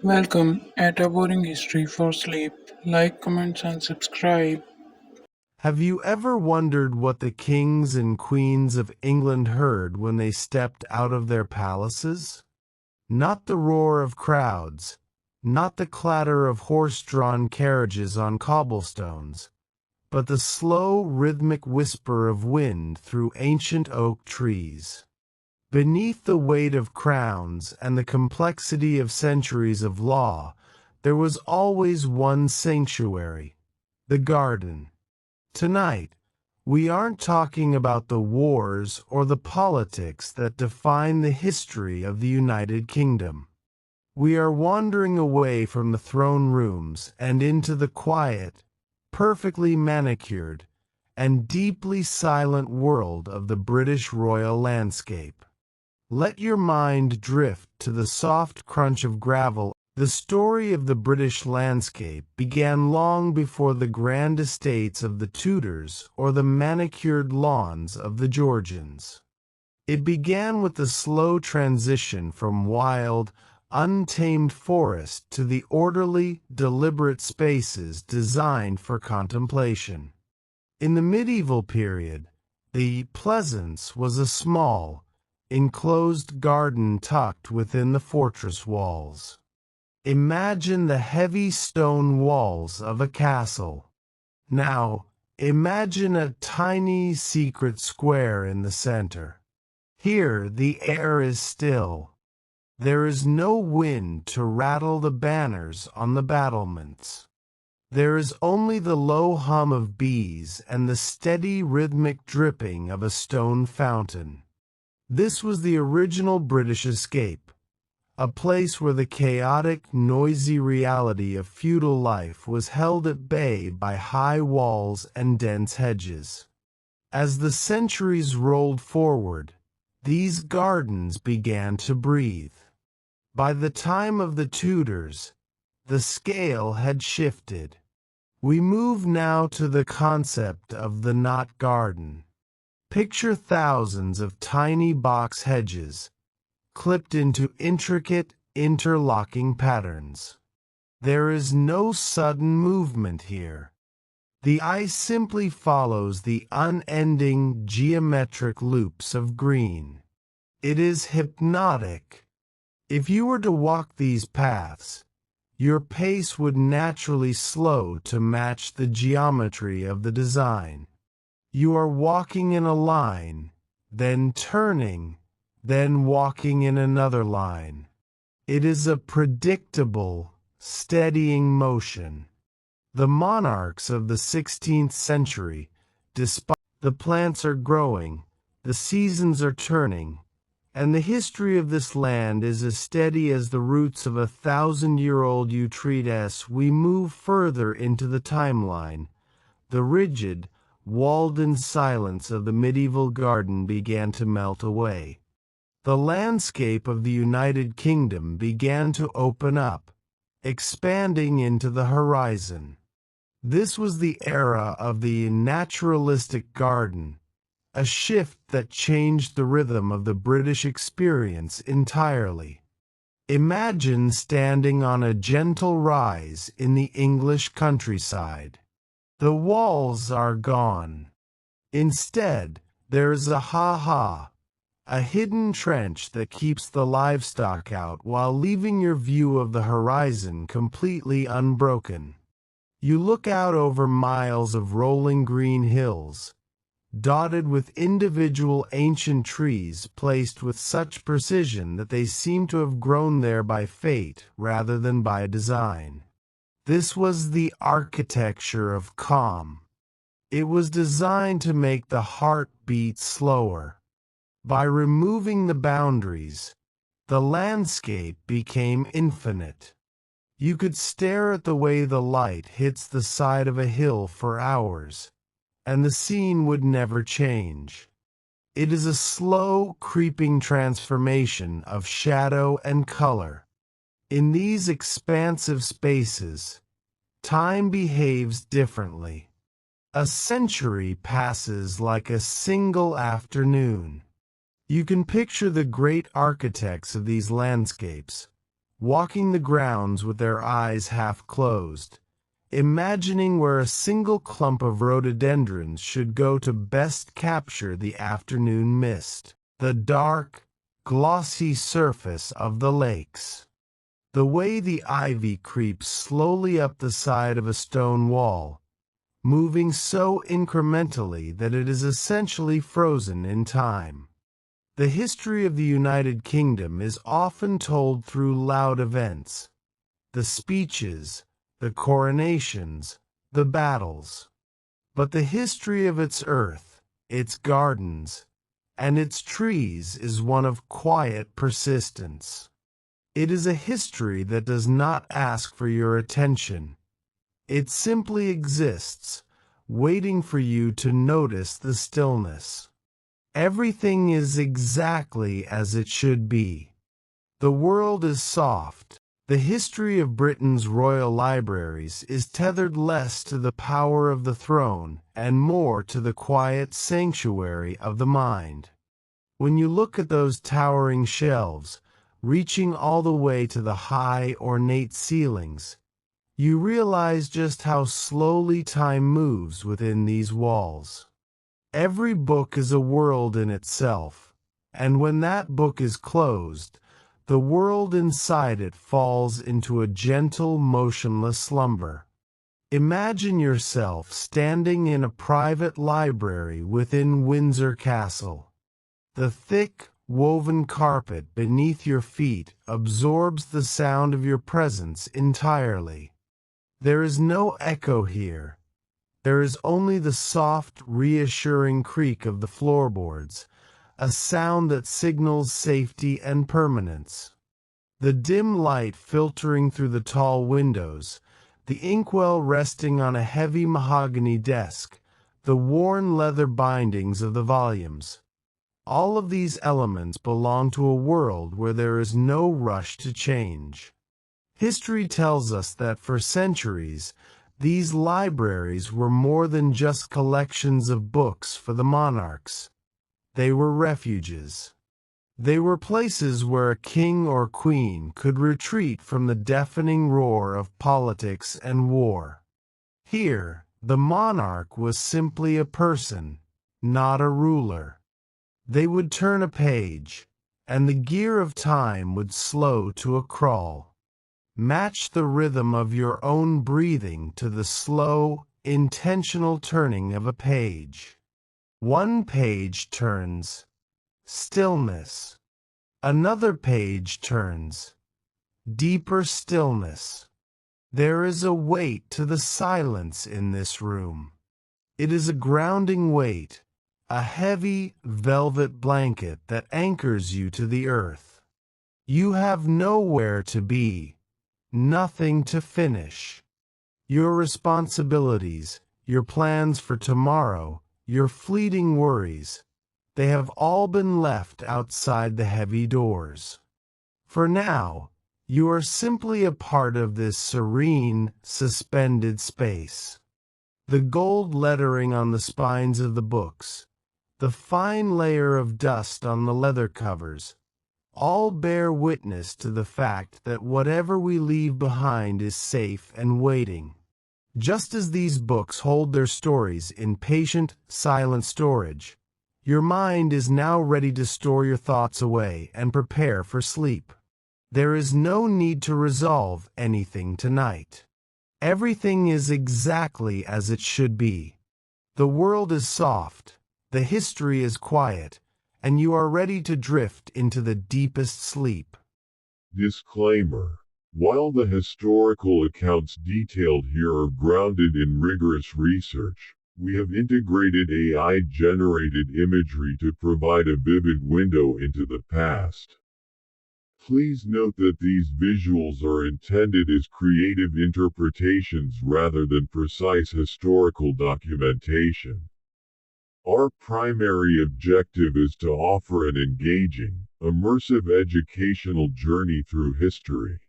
Welcome at A Boring History for Sleep. Like, comments, and subscribe. Have you ever wondered what the kings and queens of England heard when they stepped out of their palaces? Not the roar of crowds, not the clatter of horse-drawn carriages on cobblestones, but the slow, rhythmic whisper of wind through ancient oak trees. Beneath the weight of crowns and the complexity of centuries of law, there was always one sanctuary, the garden. Tonight, we aren't talking about the wars or the politics that define the history of the United Kingdom. We are wandering away from the throne rooms and into the quiet, perfectly manicured, and deeply silent world of the British royal landscape. Let your mind drift to the soft crunch of gravel. The story of the British landscape began long before the grand estates of the Tudors or the manicured lawns of the Georgians. It began with the slow transition from wild, untamed forest to the orderly, deliberate spaces designed for contemplation. In the medieval period, the pleasance was a small, enclosed garden tucked within the fortress walls. Imagine the heavy stone walls of a castle. Now, imagine a tiny secret square in the center. Here the air is still. There is no wind to rattle the banners on the battlements. There is only the low hum of bees and the steady rhythmic dripping of a stone fountain. This was the original British escape, a place where the chaotic, noisy reality of feudal life was held at bay by high walls and dense hedges. As the centuries rolled forward, these gardens began to breathe. By the time of the Tudors, the scale had shifted. We move now to the concept of the knot garden. Picture thousands of tiny box hedges, clipped into intricate, interlocking patterns. There is no sudden movement here. The eye simply follows the unending geometric loops of green. It is hypnotic. If you were to walk these paths, your pace would naturally slow to match the geometry of the design. You are walking in a line, then turning, then walking in another line. It is a predictable, steadying motion. The monarchs of the 16th century, despite the plants are growing, the seasons are turning, and the history of this land is as steady as the roots of a thousand-year-old yew tree. As we move further into the timeline, the rigid, walled-in silence of the medieval garden began to melt away. The landscape of the United Kingdom began to open up, expanding into the horizon. This was the era of the naturalistic garden, a shift that changed the rhythm of the British experience entirely. Imagine standing on a gentle rise in the English countryside. The walls are gone. Instead, there is a ha-ha, a hidden trench that keeps the livestock out while leaving your view of the horizon completely unbroken. You look out over miles of rolling green hills, dotted with individual ancient trees placed with such precision that they seem to have grown there by fate rather than by design. This was the architecture of calm. It was designed to make the heart beat slower. By removing the boundaries, the landscape became infinite. You could stare at the way the light hits the side of a hill for hours, and the scene would never change. It is a slow, creeping transformation of shadow and color. In these expansive spaces, time behaves differently. A century passes like a single afternoon. You can picture the great architects of these landscapes, walking the grounds with their eyes half closed, imagining where a single clump of rhododendrons should go to best capture the afternoon mist, the dark, glossy surface of the lakes. The way the ivy creeps slowly up the side of a stone wall, moving so incrementally that it is essentially frozen in time. The history of the United Kingdom is often told through loud events, the speeches, the coronations, the battles. But the history of its earth, its gardens, and its trees is one of quiet persistence. It is a history that does not ask for your attention. It simply exists, waiting for you to notice the stillness. Everything is exactly as it should be. The world is soft. The history of Britain's royal libraries is tethered less to the power of the throne and more to the quiet sanctuary of the mind. When you look at those towering shelves, reaching all the way to the high, ornate ceilings, you realize just how slowly time moves within these walls. Every book is a world in itself, and when that book is closed, the world inside it falls into a gentle, motionless slumber. Imagine yourself standing in a private library within Windsor Castle. The thick, woven carpet beneath your feet absorbs the sound of your presence entirely. There is no echo here. There is only the soft, reassuring creak of the floorboards, a sound that signals safety and permanence. The dim light filtering through the tall windows, the inkwell resting on a heavy mahogany desk, the worn leather bindings of the volumes. All of these elements belong to a world where there is no rush to change. History tells us that for centuries, these libraries were more than just collections of books for the monarchs. They were refuges. They were places where a king or queen could retreat from the deafening roar of politics and war. Here, the monarch was simply a person, not a ruler. They would turn a page, and the gear of time would slow to a crawl. Match the rhythm of your own breathing to the slow, intentional turning of a page. One page turns, stillness. Another page turns, deeper stillness. There is a weight to the silence in this room. It is a grounding weight, a heavy, velvet blanket that anchors you to the earth. You have nowhere to be. Nothing to finish. Your responsibilities, your plans for tomorrow, your fleeting worries, they have all been left outside the heavy doors. For now, you are simply a part of this serene, suspended space. The gold lettering on the spines of the books, the fine layer of dust on the leather covers, all bear witness to the fact that whatever we leave behind is safe and waiting. Just as these books hold their stories in patient, silent storage, your mind is now ready to store your thoughts away and prepare for sleep. There is no need to resolve anything tonight. Everything is exactly as it should be. The world is soft, the history is quiet, and you are ready to drift into the deepest sleep. Disclaimer. While the historical accounts detailed here are grounded in rigorous research, we have integrated AI-generated imagery to provide a vivid window into the past. Please note that these visuals are intended as creative interpretations rather than precise historical documentation. Our primary objective is to offer an engaging, immersive educational journey through history.